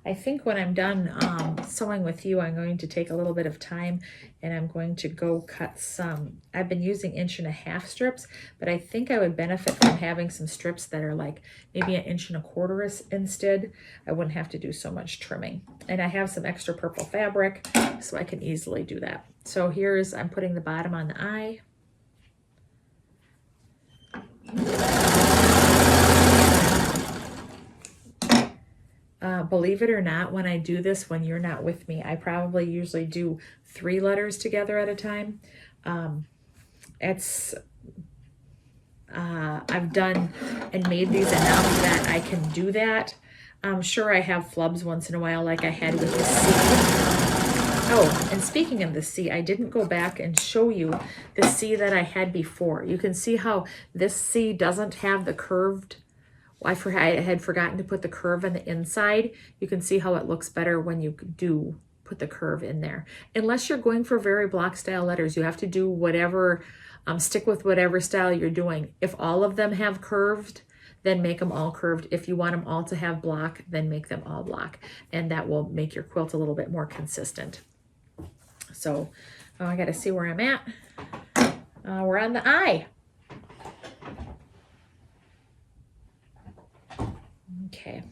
I think when I'm done sewing with you, I'm going to take a little bit of time and I'm going to go cut some. I've been using 1.5" strips, but I think I would benefit from having some strips that are like maybe 1.25" instead. I wouldn't have to do so much trimming. And I have some extra purple fabric, so I can easily do that. So here's, I'm putting the bottom on the eye. Believe it or not, when I do this, when you're not with me, I probably usually do 3 letters together at a time. I've done and made these enough that I can do that. Sure, I have flubs once in a while like I had with the C. Oh, and speaking of the C, I didn't go back and show you the C that I had before. You can see how this C doesn't have the curved. I had forgotten to put the curve on the inside. You can see how it looks better when you do put the curve in there. Unless you're going for very block style letters, you have to do whatever, stick with whatever style you're doing. If all of them have curved, then make them all curved. If you want them all to have block, then make them all block. And that will make your quilt a little bit more consistent. So I got to see where I'm at. We're on the eye. Okay.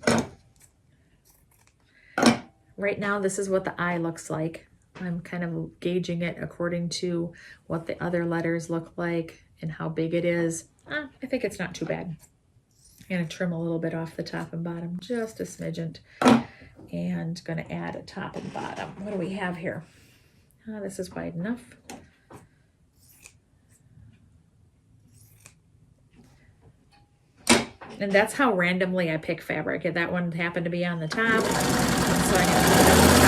Right now, this is what the eye looks like. I'm kind of gauging it according to what the other letters look like and how big it is. I think it's not too bad. I'm going to trim a little bit off the top and bottom, just a smidgen, and going to add a top and bottom. What do we have here? This is wide enough. And that's how randomly I pick fabric. That one happened to be on the top, so I'm going to put it on the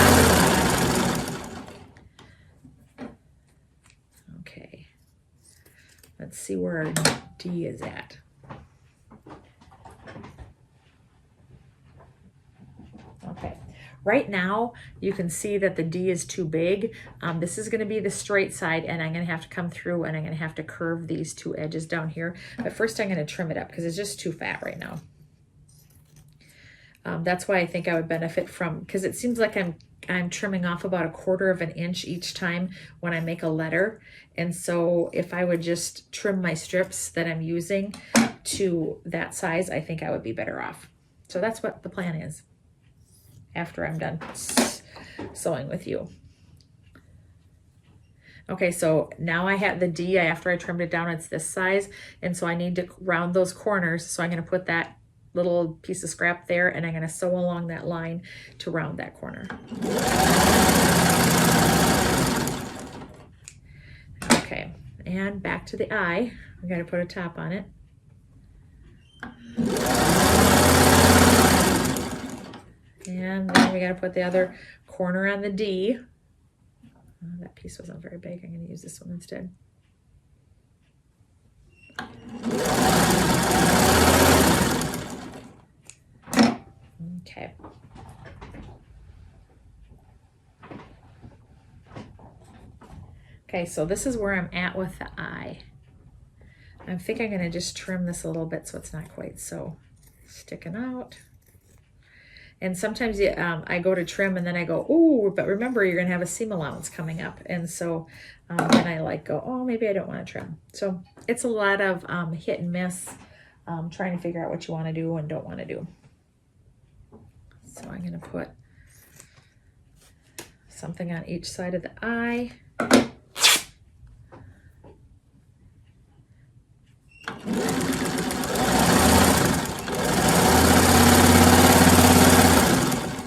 top. Okay. Let's see where our D is at. Okay. Right now, you can see that the D is too big. This is going to be the straight side, and I'm going to have to come through and I'm going to have to curve these 2 edges down here. But first, I'm going to trim it up because it's just too fat right now. That's why I think I would benefit from, because it seems like I'm trimming off about 1/4 inch each time when I make a letter. And so if I would just trim my strips that I'm using to that size, I think I would be better off. So that's what the plan is after I'm done sewing with you. Okay, so now I have the D, after I trimmed it down, it's this size, and so I need to round those corners, so I'm going to put that little piece of scrap there, and I'm going to sew along that line to round that corner. Okay, and back to the eye. I'm going to put a top on it. And then we got to put the other corner on the D. Oh, that piece wasn't very big. I'm going to use this one instead. Okay. Okay, so this is where I'm at with the eye. I think I'm going to just trim this a little bit so it's not quite so sticking out. And sometimes I go to trim and then I go, ooh, but remember you're going to have a seam allowance coming up. And so then I like go, oh, maybe I don't want to trim. So it's a lot of hit and miss, trying to figure out what you want to do and don't want to do. So I'm going to put something on each side of the eye.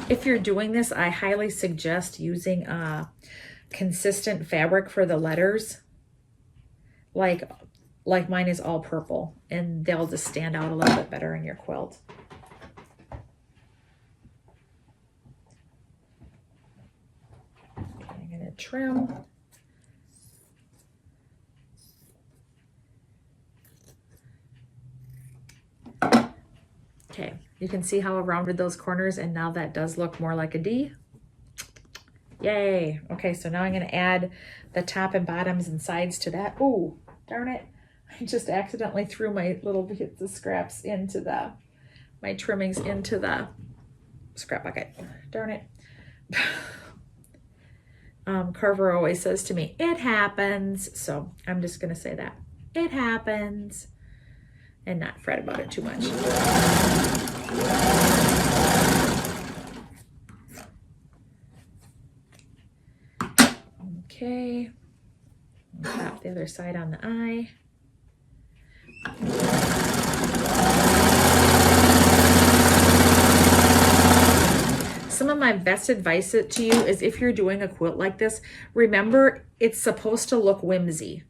If you're doing this, I highly suggest using consistent fabric for the letters. Like mine is all purple, and they'll just stand out a little bit better in your quilt. Okay, I'm going to trim. Okay, you can see how I rounded those corners, and now that does look more like a D. Yay. Okay, so now I'm going to add the top and bottoms and sides to that. Oh, darn it. I just accidentally threw my little bits of scraps into my trimmings into the scrap bucket. Darn it. Carver always says to me, it happens. So I'm just going to say that. It happens. And not fret about it too much. Okay. Tap the other side on the eye. Some of my best advice to you is if you're doing a quilt like this, remember it's supposed to look whimsy.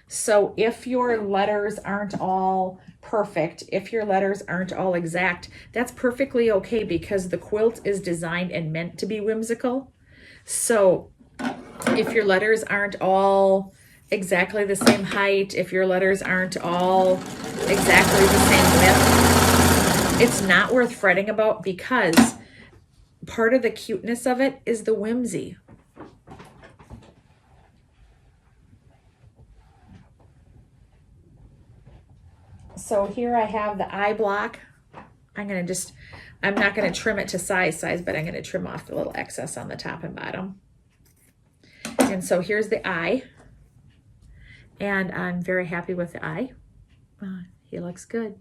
So if your letters aren't all perfect, if your letters aren't all exact, that's perfectly okay because the quilt is designed and meant to be whimsical. So if your letters aren't all exactly the same height, if your letters aren't all exactly the same width, it's not worth fretting about because part of the cuteness of it is the whimsy. So here I have the eye block. I'm not going to trim it to size, but I'm going to trim off the little excess on the top and bottom. And so here's the eye. And I'm very happy with the eye. He looks good.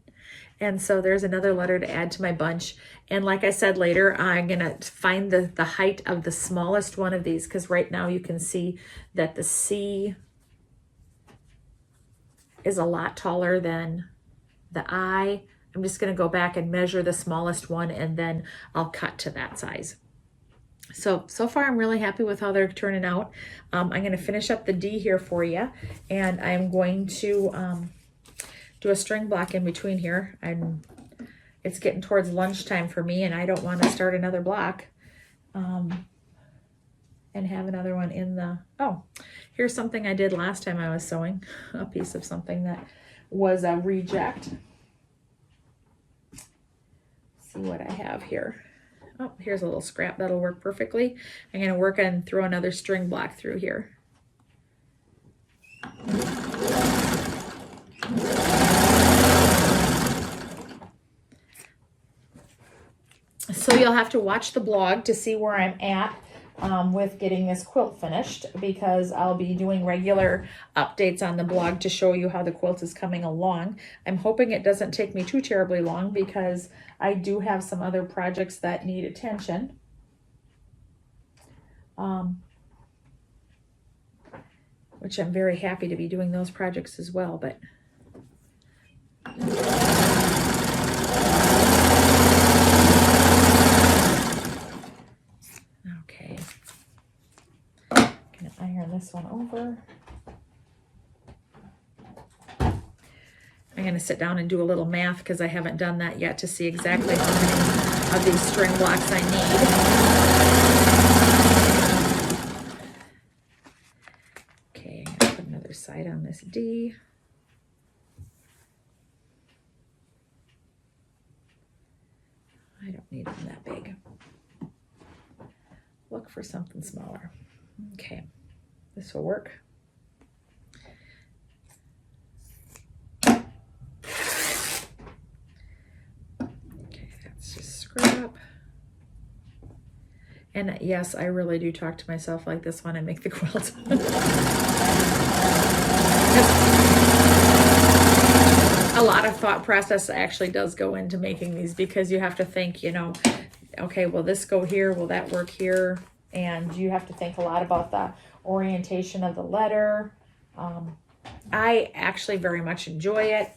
And so there's another letter to add to my bunch. And like I said later, I'm going to find the height of the smallest one of these because right now you can see that the C is a lot taller than the I. I'm just going to go back and measure the smallest one and then I'll cut to that size. So far I'm really happy with how they're turning out. I'm going to finish up the D here for you and I'm going to do a string block in between here. And it's getting towards lunchtime for me and I don't want to start another block and have another one in the, oh, here's something I did last time I was sewing, a piece of something that was a reject. See what I have here. Oh, here's a little scrap that'll work perfectly. I'm going to work on throw another string block through here. So you'll have to watch the blog to see where I'm at with getting this quilt finished because I'll be doing regular updates on the blog to show you how the quilt is coming along. I'm hoping it doesn't take me too terribly long because I do have some other projects that need attention. Which I'm very happy to be doing those projects as well, but okay. I'm gonna iron this one over. I'm going to sit down and do a little math because I haven't done that yet to see exactly how many of these string blocks I need. Okay, I'm going to put another side on this D. I don't need them that big. Look for something smaller. Okay, this will work. Scrap. And yes, I really do talk to myself like this when I make the quilt. A lot of thought process actually does go into making these because you have to think, you know, okay, will this go here? Will that work here? And you have to think a lot about the orientation of the letter. I actually very much enjoy it.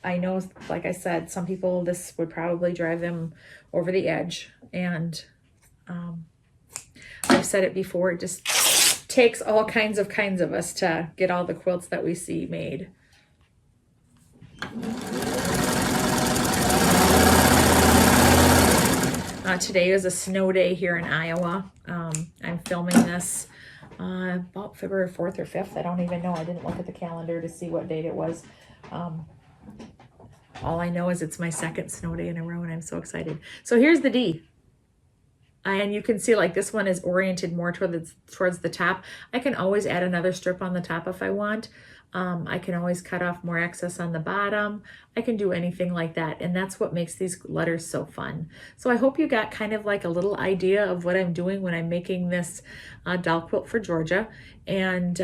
I know, like I said, some people, this would probably drive them over the edge. And I've said it before, it just takes all kinds of us to get all the quilts that we see made. Today is a snow day here in Iowa. I'm filming this about February 4th or 5th. I don't even know. I didn't look at the calendar to see what date it was. All I know is it's my second snow day in a row and I'm so excited. So here's the D. And you can see like this one is oriented more towards the top. I can always add another strip on the top if I want. I can always cut off more excess on the bottom. I can do anything like that. And that's what makes these letters so fun. So I hope you got kind of like a little idea of what I'm doing when I'm making this doll quilt for Georgia. And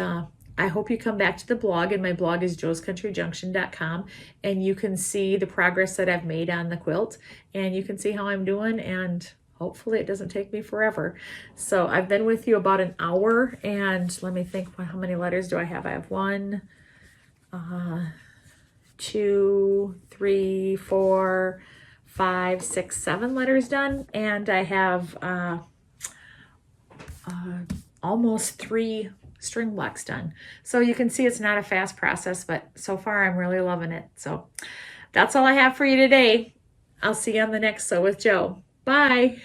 I hope you come back to the blog, and my blog is joescountryjunction.com, and you can see the progress that I've made on the quilt, and you can see how I'm doing, and hopefully it doesn't take me forever. So I've been with you about an hour, and let me think, how many letters do I have? I have 1, 2, 3, 4, 5, 6, 7 letters done, and I have almost 3 string blocks done. So you can see it's not a fast process, but so far I'm really loving it. So that's all I have for you today. I'll see you on the next Sew with Jo. Bye.